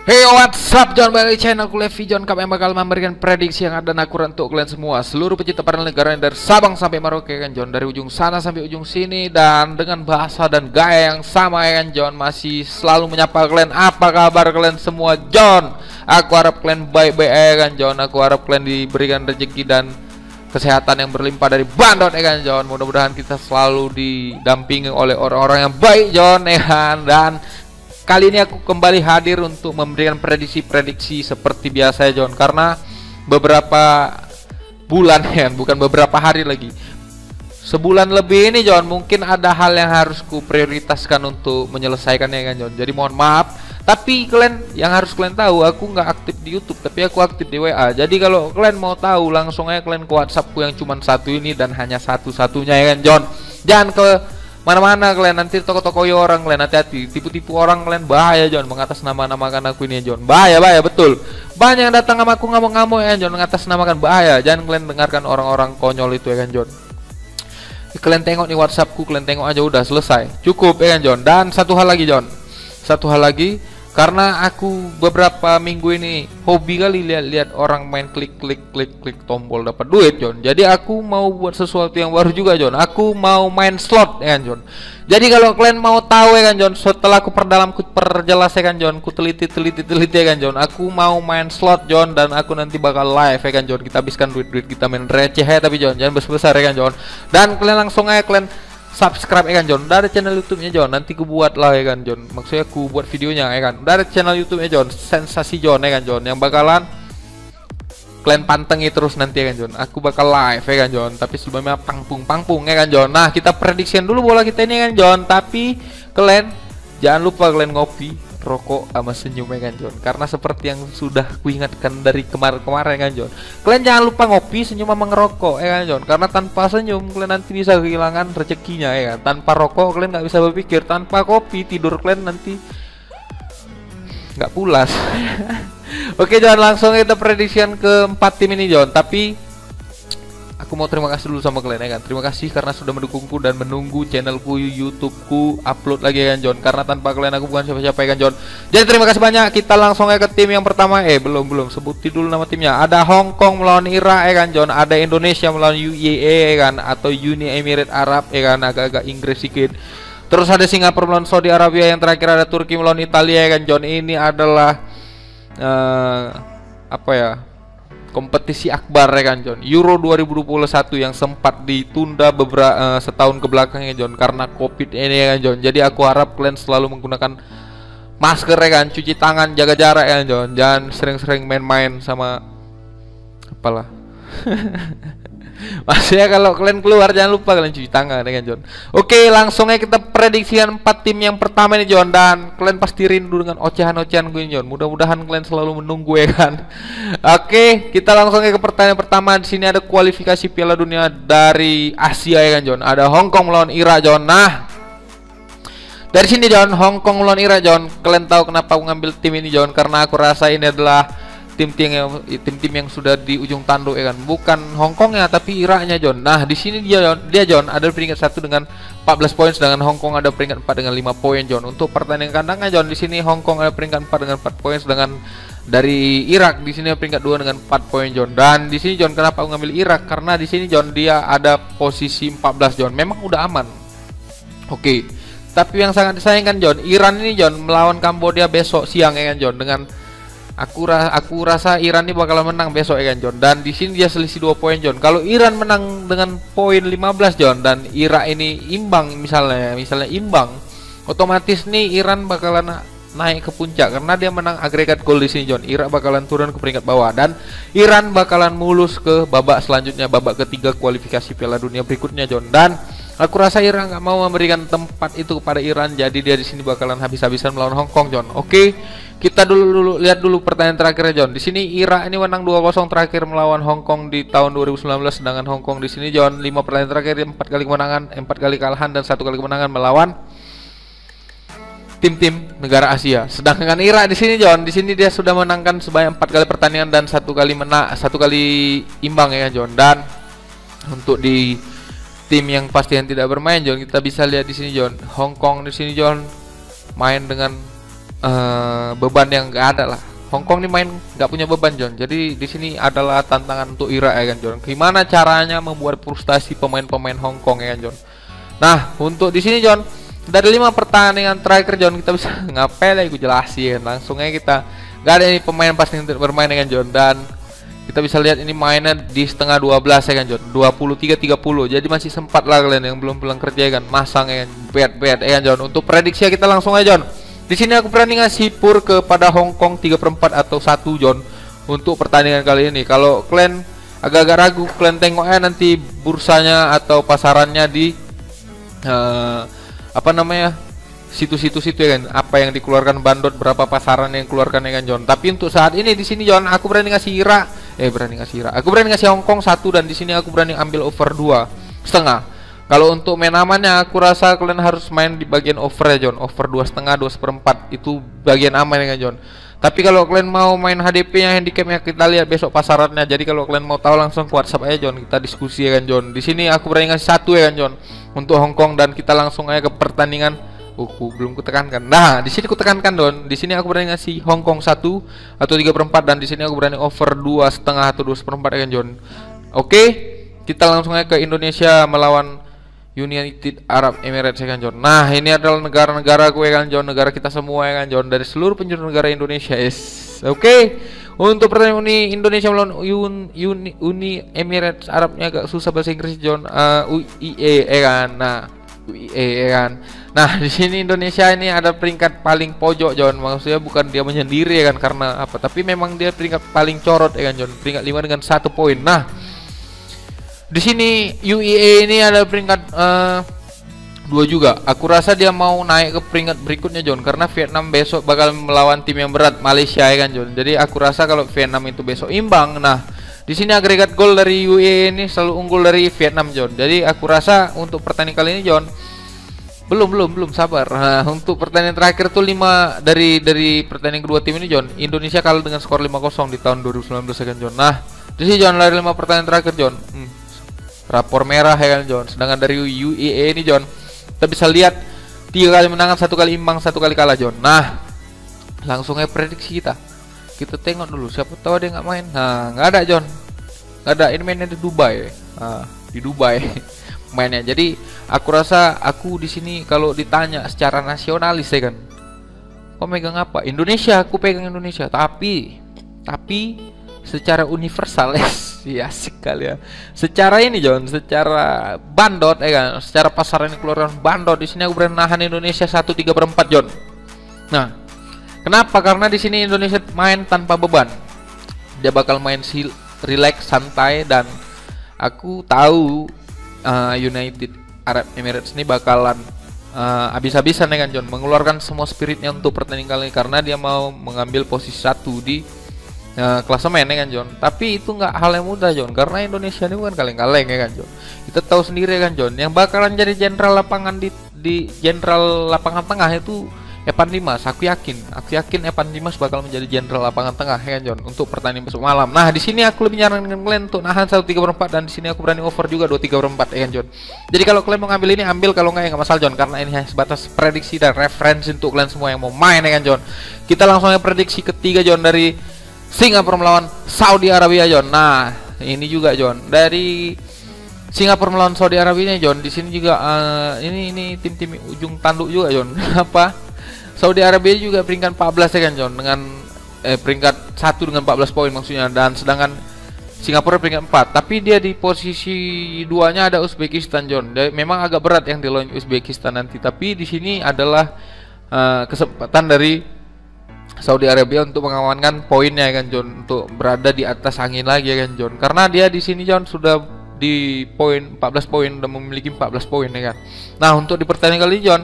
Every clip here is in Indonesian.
Hey, what's up, John? Balik channel Levi John Cup yang bakal memberikan prediksi yang ada dan akurat untuk kalian semua, seluruh pecinta para negara dari Sabang sampai Merauke kan John, dari ujung sana sampai ujung sini, dan dengan bahasa dan gaya yang sama ya kan John, masih selalu menyapa kalian. Apa kabar kalian semua John? Aku harap kalian baik-baik ya kan John. Aku harap kalian diberikan rezeki dan kesehatan yang berlimpah dari Bandot ya kan John. Mudah-mudahan kita selalu didampingi oleh orang-orang yang baik John ya kan. Dan kali ini aku kembali hadir untuk memberikan prediksi-prediksi seperti biasa ya John, karena beberapa bulan ya, bukan beberapa hari lagi, sebulan lebih ini John, mungkin ada hal yang harus ku prioritaskan untuk menyelesaikannya kan John. Jadi mohon maaf, tapi kalian yang harus kalian tahu, aku nggak aktif di YouTube, tapi aku aktif di WA. Jadi kalau kalian mau tahu, langsung aja kalian ke WhatsAppku yang cuma satu ini dan hanya satu-satunya ya kan John. Jangan ke mana-mana kalian, nanti toko-toko orang kalian, hati-hati, tipu-tipu orang kalian, bahaya John, mengatasnamakan aku ini ya John, bahaya betul. Banyak yang datang sama aku ngamuk-ngamuk ya John, mengatasnamakan, bahaya. Jangan kalian dengarkan orang-orang konyol itu ya kan John. Kalian tengok nih WhatsAppku, kalian tengok aja udah selesai, cukup ya kan John. Dan satu hal lagi John, satu hal lagi, karena aku beberapa minggu ini hobi kali lihat-lihat orang main klik tombol dapat duit John. Jadi aku mau buat sesuatu yang baru juga John. Aku mau main slot ya kan John. Jadi kalau kalian mau tahu ya kan John, setelah aku perjelas ya kan John, ku teliti ya kan John, aku mau main slot John, dan aku nanti bakal live ya kan John. Kita habiskan duit kita main receh ya, tapi John jangan besar-besar ya kan John. Dan kalian langsung aja kalian subscribe ya kan John, dari channel YouTube-nya John, nanti ku buat lah ya kan John, maksudnya ku buat videonya ya kan, dari channel YouTube-nya John, Sensasi John ya kan John, yang bakalan kalian pantengi terus nanti ya kan John. Aku bakal live ya kan John, tapi sebelumnya pangpung ya kan John. Nah, kita prediksian dulu bola kita ini ya kan John, tapi kalian jangan lupa kalian ngopi, rokok sama senyum ya kan John, karena seperti yang sudah kuingatkan dari kemarin kan John, kalian jangan lupa ngopi, senyum sama ngerokok ya kan John, karena tanpa senyum kalian nanti bisa kehilangan rezekinya ya kan. Tanpa rokok kalian nggak bisa berpikir, tanpa kopi tidur kalian nanti nggak pulas. Oke John, langsung kita prediksian ke 4 tim ini John, tapi aku mau terima kasih dulu sama kalian ya kan. Terima kasih karena sudah mendukungku dan menunggu channelku, YouTubeku upload lagi ya kan John, karena tanpa kalian aku bukan siapa-siapa ya kan John. Jadi terima kasih banyak. Kita langsung aja ke tim yang pertama. Belum sebutin dulu nama timnya. Ada Hong Kong melawan Irak ya kan John, ada Indonesia melawan UAE ya kan, atau Uni Emirat Arab ya kan, agak-agak Inggris sedikit. Terus ada Singapura melawan Saudi Arabia, yang terakhir ada Turki melawan Italia ya kan John. Ini adalah kompetisi akbar ya kan John, Euro 2021 yang sempat ditunda beberapa setahun ke belakangnya John, karena Covid ini ya kan John. Jadi aku harap kalian selalu menggunakan masker ya kan, cuci tangan, jaga jarak ya kan John. Jangan sering-sering main-main sama apalah. Maksudnya kalau kalian keluar jangan lupa kalian cuci tangan ya kan John. Oke, langsung aja kita prediksikan 4 tim yang pertama ini John, dan kalian pasti rindu dengan ocehan-ocehan gue John. Mudah-mudahan kalian selalu menunggu ya kan. Oke, kita langsung aja ke pertanyaan pertama. Di sini ada kualifikasi Piala Dunia dari Asia ya kan John. Ada Hong Kong melawan Irak John. Nah, dari sini John, Hong Kong melawan Irak John. Kalian tahu kenapa aku ngambil tim ini John? Karena aku rasa ini adalah tim-tim yang sudah di ujung tanduk ya kan, bukan Hong Kongnya tapi Iraknya John. Nah, di sini dia John ada peringkat 1 dengan 14 poin, sedangkan Hong Kong ada peringkat 4 dengan 5 poin John. Untuk pertandingan kandangnya John, di sini Hong Kong ada peringkat 4 dengan 4 poin, sedangkan dari Irak di sini peringkat 2 dengan 4 poin John. Dan di sini John, kenapa aku ngambil Irak? Karena di sini John dia ada posisi 14 John, memang udah aman. Oke, tapi yang sangat disayangkan John, Iran ini John melawan Kambodia besok siang ya kan John, dengan aku rasa Iran ini bakalan menang besok ya kan John. Dan di sini dia selisih 2 poin John. Kalau Iran menang dengan poin 15 John, dan Irak ini imbang misalnya imbang, otomatis nih Iran bakalan naik ke puncak karena dia menang agregat gol di sini John. Irak bakalan turun ke peringkat bawah, dan Iran bakalan mulus ke babak selanjutnya, babak ketiga kualifikasi Piala Dunia berikutnya John. Dan aku rasa Iran nggak mau memberikan tempat itu kepada Iran, jadi dia di sini bakalan habis-habisan melawan Hong Kong John. Oke, kita lihat dulu pertanyaan terakhirnya John. Di sini Irak ini menang 2-0 terakhir melawan Hong Kong di tahun 2019, sedangkan Hong Kong di sini John 5 pertandingan terakhir 4 kali kemenangan, 4 kali kekalahan, dan 1 kali kemenangan melawan tim-tim negara Asia. Sedangkan Irak di sini John, di sini dia sudah menangkan sebanyak 4 kali pertandingan dan 1 kali imbang ya John. Dan untuk di tim yang pasti yang tidak bermain John, kita bisa lihat di sini John, Hong Kong di sini John main dengan beban yang nggak ada lah. Hong Kong ini main nggak punya beban John. Jadi di sini adalah tantangan untuk Irak ya kan John. Gimana caranya membuat frustasi pemain-pemain Hong Kong ya kan John. Nah untuk di sini John, dari 5 pertandingan terakhir John, kita bisa ngapain lah, gue jelasin langsung aja kita. Gak ada ini pemain pasti untuk bermain ya kan John. Dan kita bisa lihat ini mainnya di setengah 12 ya kan John, 23-30. Jadi masih sempat lah kalian yang belum pulang kerja ya kan, masang ya kan, bet ya kan John. Untuk prediksi kita langsung aja John. Di sini aku berani ngasih pur kepada Hong Kong 3/4 atau 1 John untuk pertandingan kali ini. Kalau kalian agak-agak ragu, kalian tengok aja nanti bursanya atau pasarannya di apa namanya, situs-situs itu ya kan, apa yang dikeluarkan Bandot, berapa pasaran yang keluarkan ya kan John. Tapi untuk saat ini di sini John, aku berani ngasih aku berani ngasih Hong Kong 1, dan di sini aku berani ambil over 2,5. Kalau untuk main amannya, aku rasa kalian harus main di bagian over ya John, over 2,5, 2/4 itu bagian aman ya kan John. Tapi kalau kalian mau main HDP-nya, handicapnya, kita lihat besok pasarannya. Jadi kalau kalian mau tahu langsung ke WhatsApp aja John, kita diskusi ya kan John. Di sini aku berani ngasih 1 ya kan John untuk Hong Kong, dan kita langsung aja ke pertandingan. Belum kutekankan. Nah, di sini kutekankan Don. Di sini aku berani ngasih Hong Kong 1 atau 3/4, dan di sini aku berani over 2,5 atau 2/4 ya kan John. Oke, kita langsung aja ke Indonesia melawan United Arab Emirates ya kan John. Nah ini adalah negara-negara gue kan John, negara kita semua ya kan John, dari seluruh penjuru negara Indonesia. Oke. Untuk pertandingan ini Indonesia melawan Uni Emirates Arabnya agak susah bahasa Inggris John, UIE ya kan. Nah UIE ya kan. Nah di sini Indonesia ini ada peringkat paling pojok John, maksudnya bukan dia menyendiri ya kan, karena apa, tapi memang dia peringkat paling corot ya kan John, peringkat 5 dengan 1 poin. Nah di sini UAE ini ada peringkat 2 juga. Aku rasa dia mau naik ke peringkat berikutnya John, karena Vietnam besok bakal melawan tim yang berat, Malaysia ya kan John. Jadi aku rasa kalau Vietnam itu besok imbang, nah di sini agregat gol dari UAE ini selalu unggul dari Vietnam John. Jadi aku rasa untuk pertandingan kali ini John, belum sabar. Nah untuk pertandingan terakhir tuh 5 dari pertandingan kedua tim ini John, Indonesia kalah dengan skor 5-0 di tahun 2019 ya kan John. Nah di sini John, dari 5 pertandingan terakhir John, rapor merah ya kan John. Sedangkan dari UAE ini John, kita bisa lihat 3 kali menangan, 1 kali imbang, 1 kali kalah John. Nah langsung aja prediksi kita tengok dulu, siapa tahu dia nggak main. Nah nggak ada John, nggak ada. Ini mainnya di Dubai. Nah, di Dubai mainnya. Jadi aku rasa aku di sini kalau ditanya secara nasionalis ya kan, kok megang apa? Indonesia, aku pegang Indonesia. Tapi secara universal ya asik kali ya. Secara ini John, secara Bandot ya kan, secara pasaran yang keluaran Bandot, di sini aku berani nahan Indonesia 1/3/4 John. Nah, kenapa? Karena di sini Indonesia main tanpa beban. Dia bakal main relax, santai, dan aku tahu United Arab Emirates ini bakalan habis-habisan ya kan John, mengeluarkan semua spiritnya untuk pertandingan kali ini, karena dia mau mengambil posisi 1 di klasemen ya kan John. Tapi itu nggak hal yang mudah John, karena Indonesia ini bukan kaleng-kaleng ya kan John. Kita tahu sendiri ya kan John, yang bakalan jadi jenderal lapangan di jenderal lapangan tengah itu Evan Dimas. Aku yakin Evan Dimas bakal menjadi jenderal lapangan tengah ya kan John untuk pertandingan besok malam. Nah di sini aku lebih nyarankan kalian untuk nahan 1/3/4, dan di sini aku berani over juga 2/3/4 ya kan John. Jadi kalau kalian mau ngambil ini ambil, kalau nggak ya nggak masalah John, karena ini hanya sebatas prediksi dan referensi untuk kalian semua yang mau main ya kan John. Kita langsung aja prediksi ketiga John, dari Singapura melawan Saudi Arabia John. Nah ini juga John, dari Singapura melawan Saudi Arabia John. Di sini juga ini tim-tim ujung tanduk juga John. Apa? Saudi Arabia juga peringkat 14 ya kan John, dengan peringkat 1 dengan 14 poin maksudnya, dan sedangkan Singapura peringkat 4. Tapi dia di posisi 2-nya ada Uzbekistan John. Memang agak berat yang dilawan Uzbekistan nanti, tapi di sini adalah kesempatan dari Saudi Arabia untuk mengamankan poinnya ya kan John, untuk berada di atas angin lagi ya kan John, karena dia di sini John sudah di poin 14 poin dan memiliki 14 poin ya kan. Nah untuk di pertandingan kali ini John,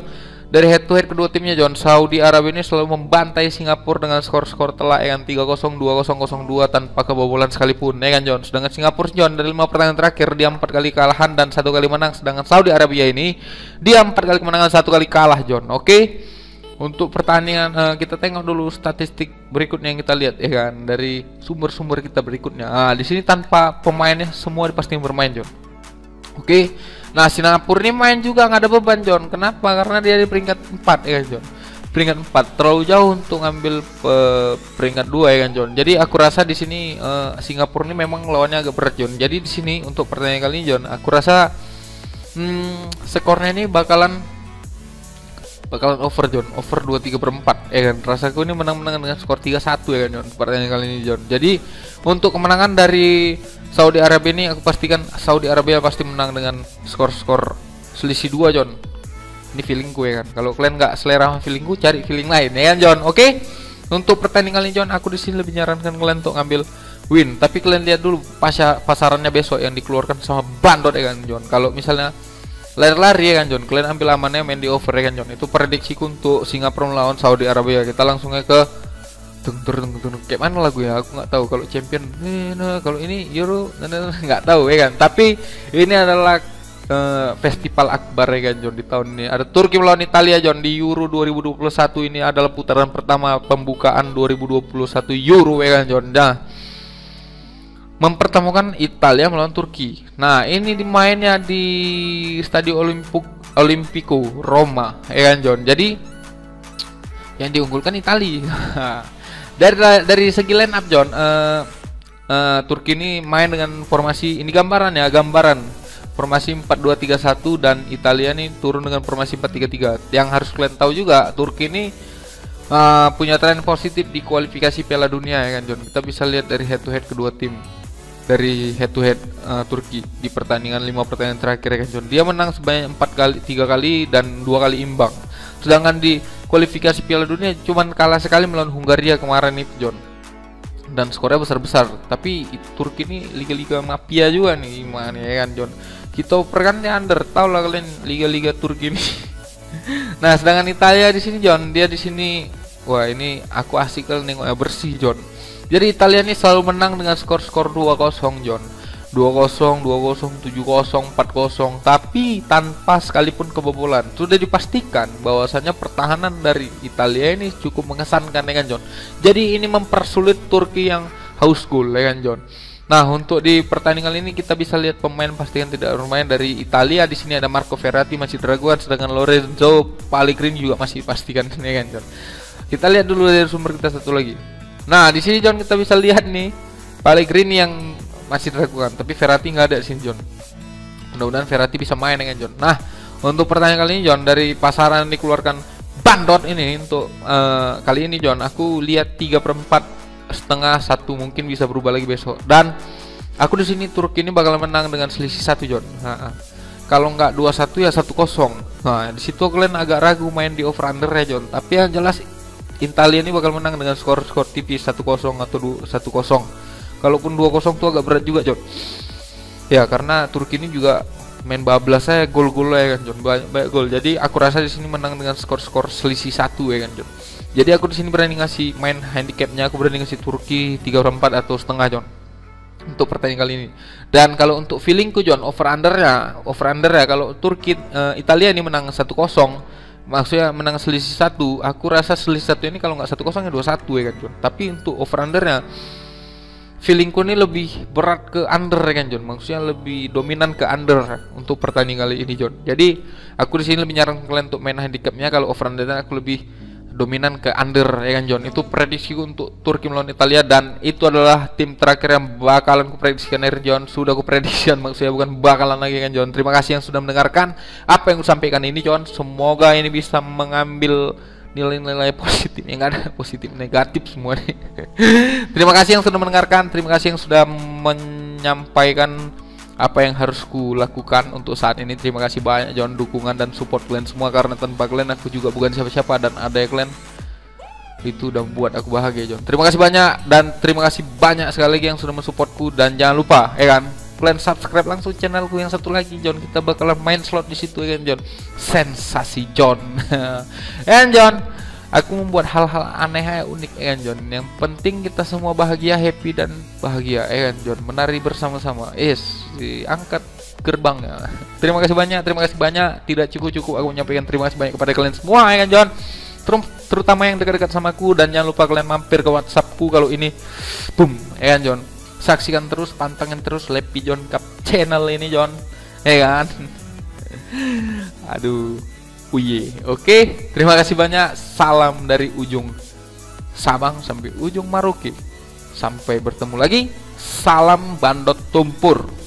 dari head to head kedua timnya John, Saudi Arabia ini selalu membantai Singapura dengan skor-skor telak ya kan, 3-0, 2-0, 0-2 tanpa kebobolan sekalipun ya kan John. Sedangkan Singapura John, dari 5 pertandingan terakhir dia 4 kali kalahan dan 1 kali menang, sedangkan Saudi Arabia ini dia 4 kali kemenangan, 1 kali kalah John. Oke. Untuk pertandingan kita tengok dulu statistik berikutnya yang kita lihat ya kan, dari sumber-sumber kita berikutnya. Nah, di sini tanpa pemainnya semua pasti bermain John. Oke. Nah, Singapura ini main juga nggak ada beban John. Kenapa? Karena dia di peringkat 4 ya John. peringkat 4, terlalu jauh untuk ngambil peringkat 2 ya kan John. Jadi aku rasa di sini Singapura ini memang lawannya agak berat John. Jadi di sini untuk pertandingan kali ini John, aku rasa skornya ini bakalan over John, over 23/4 ya kan. Rasaku ini menang-menang dengan skor 3-1 ya kan John pertandingan kali ini John. Jadi untuk kemenangan dari Saudi Arabia ini aku pastikan Saudi Arabia pasti menang dengan skor-skor selisih 2 John. Ini feelingku ya kan. Kalau kalian nggak selera sama feelingku, cari feeling lain ya kan John. Oke. Untuk pertandingan kali ini John, aku di sini lebih nyarankan kalian untuk ngambil win. Tapi kalian lihat dulu pasarannya besok yang dikeluarkan sama Bandot ya kan John. Kalau misalnya lari-lari ya kan John, kalian ambil amannya main di over ya kan John. Itu prediksiku untuk Singapura melawan Saudi Arabia. Kita langsung ke kayak mana lagu ya, aku nggak tahu. Kalau champion kalau ini Euro nggak tahu ya kan. Tapi ini adalah festival akbar ya kan John di tahun ini. Ada Turki melawan Italia John di Euro 2021. Ini adalah putaran pertama pembukaan 2021 Euro ya kan John. Nah, mempertemukan Italia melawan Turki. Nah, ini dimainnya di Stadio Olimpico Roma ya kan John. Jadi yang diunggulkan Italia. dari segi line up John, Turki ini main dengan formasi, ini gambaran formasi 4-2-3-1, dan Italia nih turun dengan formasi 4-3-3. Yang harus kalian tahu juga, Turki ini punya tren positif di kualifikasi Piala Dunia ya kan John. Kita bisa lihat dari head to head kedua tim. Dari head to head Turki di pertandingan 5 pertandingan terakhir ya kan John. Dia menang sebanyak 3 kali dan 2 kali imbang. Sedangkan di kualifikasi Piala Dunia cuman kalah sekali melawan Hungaria kemarin itu John. Dan skornya besar-besar. Tapi Turki ini liga-liga mafia juga nih gimana ya kan John. Kita perkannya under, tau lah kalian liga-liga Turki ini. Nah, sedangkan Italia di sini John, dia di sini, wah ini aku asik kalau nengoknya bersih John. Jadi Italia ini selalu menang dengan skor-skor 2-0 John. 2-0, 2-0, 7-0, 4-0, tapi tanpa sekalipun kebobolan. Sudah dipastikan bahwasannya pertahanan dari Italia ini cukup mengesankan ya kan John. Jadi ini mempersulit Turki yang haus gol ya kan John. Nah, untuk di pertandingan ini kita bisa lihat pemain pasti yang tidak bermain dari Italia. Di sini ada Marco Verratti masih diragukan, sedangkan Lorenzo Pellegrini juga masih dipastikan ya kan John. Kita lihat dulu dari sumber kita satu lagi. Nah, di sini John kita bisa lihat nih Pellegrini yang masih diragukan, tapi Verratti nggak ada di sini John. Mudah-mudahan Verratti bisa main ya kan John. Nah, untuk pertandingan kali ini John, dari pasaran yang dikeluarkan Bandot ini untuk kali ini John, aku lihat 3/4 setengah 1, mungkin bisa berubah lagi besok. Dan aku di sini Turki ini bakal menang dengan selisih 1 John. Kalau nggak 2-1 ya 1-0. Nah, di situ kalian agak ragu main di over under ya John. Tapi yang jelas Italia ini bakal menang dengan skor tipis 1-0 atau 1-0. Kalaupun 2-0 tuh agak berat juga John. Ya, karena Turki ini juga main bablas saya gol-gol ya kan John, banyak gol. Jadi aku rasa di sini menang dengan skor selisih 1 ya kan John. Jadi aku di sini berani ngasih main handicapnya, aku berani ngasih Turki 3/4 atau setengah John untuk pertandingan kali ini. Dan kalau untuk feelingku John, over under ya kalau Turki Italia ini menang 1-0, maksudnya menang selisih 1, aku rasa selisih 1 ini kalau nggak 1-0 ya 2-1 ya kan John. Tapi untuk over undernya feelingku ini lebih berat ke under ya kan John. Maksudnya lebih dominan ke under untuk pertandingan kali ini John. Jadi aku di sini lebih nyaran kalian untuk main handicapnya. Kalau over undernya aku lebih dominan ke under ya kan John. Itu prediksi untuk Turki melawan Italia, dan itu adalah tim terakhir yang bakalan kuprediksikan ya John. Sudah kuprediksikan, maksudnya bukan bakalan lagi kan John. Terima kasih yang sudah mendengarkan apa yang kusampaikan ini John. Semoga ini bisa mengambil nilai-nilai positif, yang ada positif negatif semua nih. Terima kasih yang sudah mendengarkan, terima kasih yang sudah menyampaikan apa yang harus ku lakukan untuk saat ini. Terima kasih banyak John, dukungan dan support kalian semua, karena tanpa kalian aku juga bukan siapa-siapa, dan ada kalian itu udah buat aku bahagia John. Terima kasih banyak, dan terima kasih banyak sekali lagi yang sudah mensupportku. Dan jangan lupa ya kan, kalian subscribe langsung channelku yang satu lagi John. Kita bakalan main slot di situ ya kan John. Sensasi John. And John, aku membuat hal-hal aneh ya, unik ya kan John. Yang penting kita semua bahagia, happy dan bahagia ya kan John. Menari bersama-sama. Angkat gerbangnya. Terima kasih banyak. Tidak cukup aku menyampaikan terima kasih banyak kepada kalian semua ya kan John. Terutama yang dekat-dekat sama aku, dan jangan lupa kalian mampir ke WhatsAppku kalau ini boom ya kan John. Saksikan terus, pantengin terus Lepi John Cup channel ini John, ya kan. Aduh, Uye. Oke, terima kasih banyak. Salam dari ujung Sabang sampai ujung Maroke. Sampai bertemu lagi. Salam Bandot Tumpur.